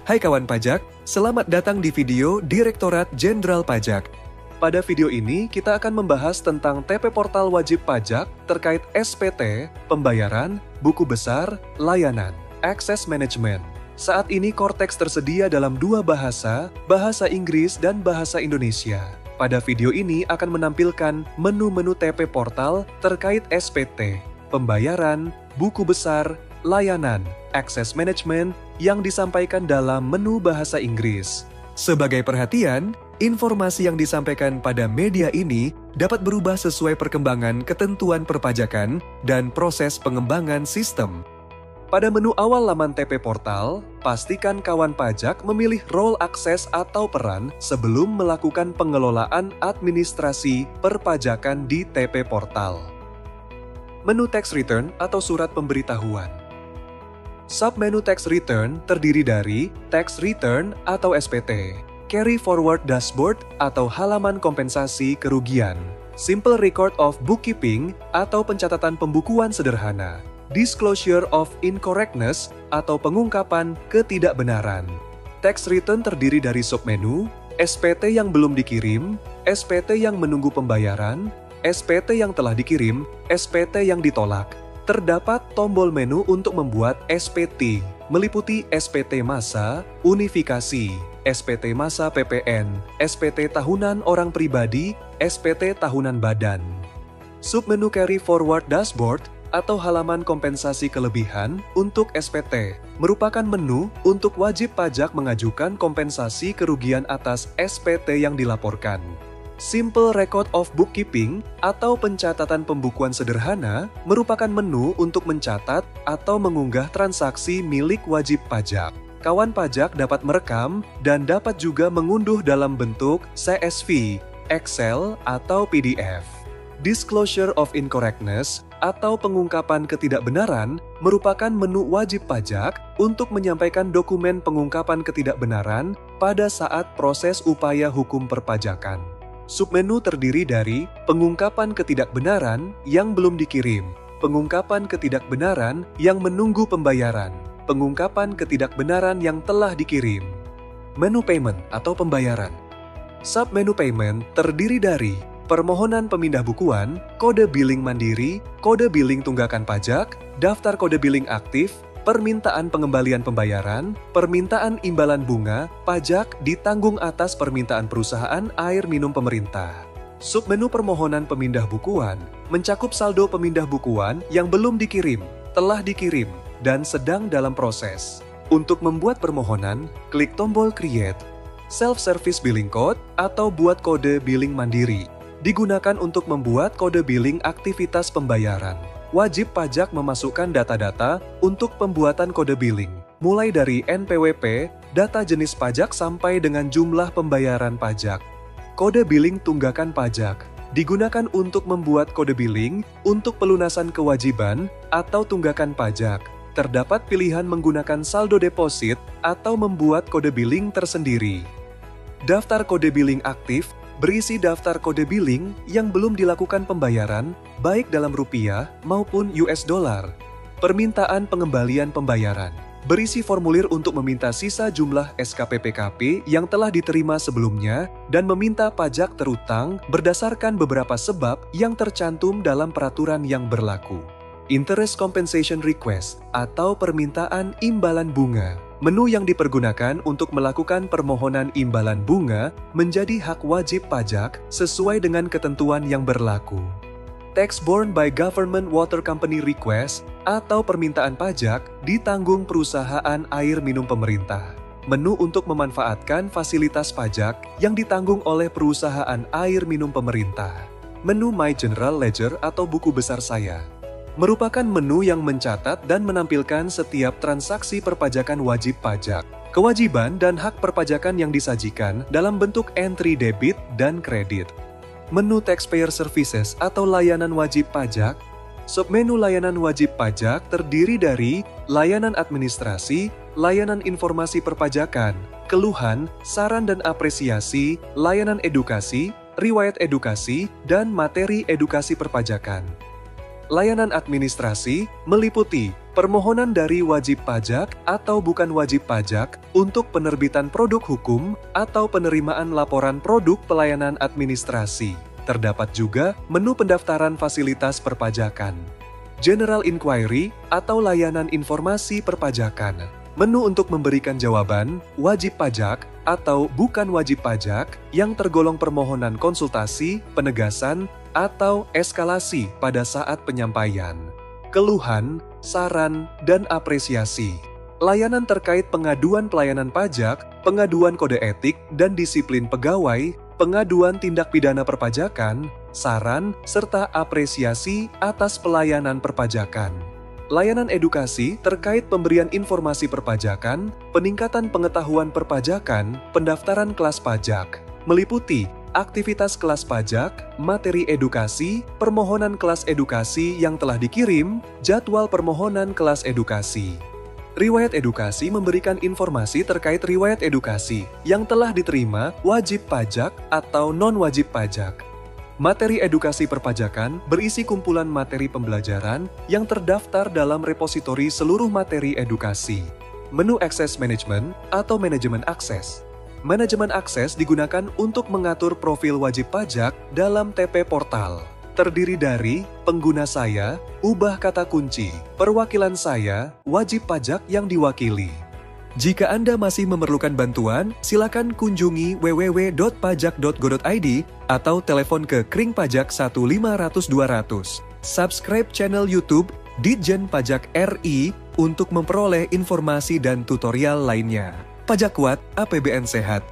Hai kawan pajak, selamat datang di video Direktorat Jenderal Pajak. Pada video ini, kita akan membahas tentang TP Portal Wajib Pajak terkait SPT, pembayaran, buku besar, layanan, access management. Saat ini Cortex tersedia dalam dua bahasa, bahasa Inggris dan bahasa Indonesia. Pada video ini akan menampilkan menu-menu TP Portal terkait SPT, pembayaran, buku besar, layanan, access management yang disampaikan dalam menu bahasa Inggris. Sebagai perhatian, informasi yang disampaikan pada media ini dapat berubah sesuai perkembangan ketentuan perpajakan dan proses pengembangan sistem. Pada menu awal laman TP Portal, pastikan kawan pajak memilih role akses atau peran sebelum melakukan pengelolaan administrasi perpajakan di TP Portal. Menu Tax Return atau surat pemberitahuan. Submenu Tax Return terdiri dari Tax Return atau SPT, Carry Forward Dashboard atau halaman kompensasi kerugian, Simple Record of Bookkeeping atau pencatatan pembukuan sederhana, Disclosure of Incorrectness atau pengungkapan ketidakbenaran. Tax Return terdiri dari submenu, SPT yang belum dikirim, SPT yang menunggu pembayaran, SPT yang telah dikirim, SPT yang ditolak. Terdapat tombol menu untuk membuat SPT, meliputi SPT masa, unifikasi, SPT masa PPN, SPT tahunan orang pribadi, SPT tahunan badan. Submenu Carry Forward Dashboard atau halaman kompensasi kelebihan untuk SPT merupakan menu untuk wajib pajak mengajukan kompensasi kerugian atas SPT yang dilaporkan. Simple Record of Bookkeeping atau pencatatan pembukuan sederhana merupakan menu untuk mencatat atau mengunggah transaksi milik wajib pajak. Kawan pajak dapat merekam dan dapat juga mengunduh dalam bentuk CSV, Excel, atau PDF. Disclosure of Incorrectness atau pengungkapan ketidakbenaran merupakan menu wajib pajak untuk menyampaikan dokumen pengungkapan ketidakbenaran pada saat proses upaya hukum perpajakan. Submenu terdiri dari pengungkapan ketidakbenaran yang belum dikirim, pengungkapan ketidakbenaran yang menunggu pembayaran, pengungkapan ketidakbenaran yang telah dikirim. Menu payment atau pembayaran. Submenu payment terdiri dari permohonan pemindah bukuan, kode billing mandiri, kode billing tunggakan pajak, daftar kode billing aktif, permintaan pengembalian pembayaran, permintaan imbalan bunga, pajak ditanggung atas permintaan perusahaan air minum pemerintah. Submenu permohonan pemindah bukuan mencakup saldo pemindah bukuan yang belum dikirim, telah dikirim, dan sedang dalam proses. Untuk membuat permohonan, klik tombol Create. Self-Service Billing Code atau buat kode billing mandiri digunakan untuk membuat kode billing aktivitas pembayaran. Wajib pajak memasukkan data-data untuk pembuatan kode billing, mulai dari NPWP, data jenis pajak sampai dengan jumlah pembayaran pajak. Kode billing tunggakan pajak digunakan untuk membuat kode billing untuk pelunasan kewajiban atau tunggakan pajak. Terdapat pilihan menggunakan saldo deposit atau membuat kode billing tersendiri. Daftar kode billing aktif berisi daftar kode billing yang belum dilakukan pembayaran, baik dalam rupiah maupun US dollar. Permintaan pengembalian pembayaran berisi formulir untuk meminta sisa jumlah SKPPKP yang telah diterima sebelumnya dan meminta pajak terutang berdasarkan beberapa sebab yang tercantum dalam peraturan yang berlaku. Interest Compensation Request atau permintaan imbalan bunga. Menu yang dipergunakan untuk melakukan permohonan imbalan bunga menjadi hak wajib pajak sesuai dengan ketentuan yang berlaku. Tax borne by Government Water Company Request atau permintaan pajak ditanggung perusahaan air minum pemerintah. Menu untuk memanfaatkan fasilitas pajak yang ditanggung oleh perusahaan air minum pemerintah. Menu My General Ledger atau buku besar saya merupakan menu yang mencatat dan menampilkan setiap transaksi perpajakan wajib pajak, kewajiban dan hak perpajakan yang disajikan dalam bentuk entry debit dan kredit. Menu Taxpayer Services atau layanan wajib pajak. Submenu layanan wajib pajak terdiri dari layanan administrasi, layanan informasi perpajakan, keluhan, saran dan apresiasi, layanan edukasi, riwayat edukasi, dan materi edukasi perpajakan. Layanan administrasi meliputi permohonan dari wajib pajak atau bukan wajib pajak untuk penerbitan produk hukum atau penerimaan laporan produk pelayanan administrasi. Terdapat juga menu pendaftaran fasilitas perpajakan. General Inquiry atau layanan informasi perpajakan. Menu untuk memberikan jawaban wajib pajak atau bukan wajib pajak yang tergolong permohonan konsultasi, penegasan, atau eskalasi pada saat penyampaian. Keluhan, saran, dan apresiasi. Layanan terkait pengaduan pelayanan pajak, pengaduan kode etik dan disiplin pegawai, pengaduan tindak pidana perpajakan, saran, serta apresiasi atas pelayanan perpajakan. Layanan edukasi terkait pemberian informasi perpajakan, peningkatan pengetahuan perpajakan, pendaftaran kelas pajak, meliputi aktivitas kelas pajak, materi edukasi, permohonan kelas edukasi yang telah dikirim, jadwal permohonan kelas edukasi. Riwayat edukasi memberikan informasi terkait riwayat edukasi yang telah diterima wajib pajak atau non-wajib pajak. Materi edukasi perpajakan berisi kumpulan materi pembelajaran yang terdaftar dalam repositori seluruh materi edukasi. Menu Access Management atau Manajemen Akses. Manajemen akses digunakan untuk mengatur profil wajib pajak dalam TP Portal. Terdiri dari pengguna saya, ubah kata kunci, perwakilan saya, wajib pajak yang diwakili. Jika Anda masih memerlukan bantuan, silakan kunjungi www.pajak.go.id atau telepon ke Kring Pajak 1500200. Subscribe channel YouTube Ditjen Pajak RI untuk memperoleh informasi dan tutorial lainnya. Pajak kuat, APBN sehat.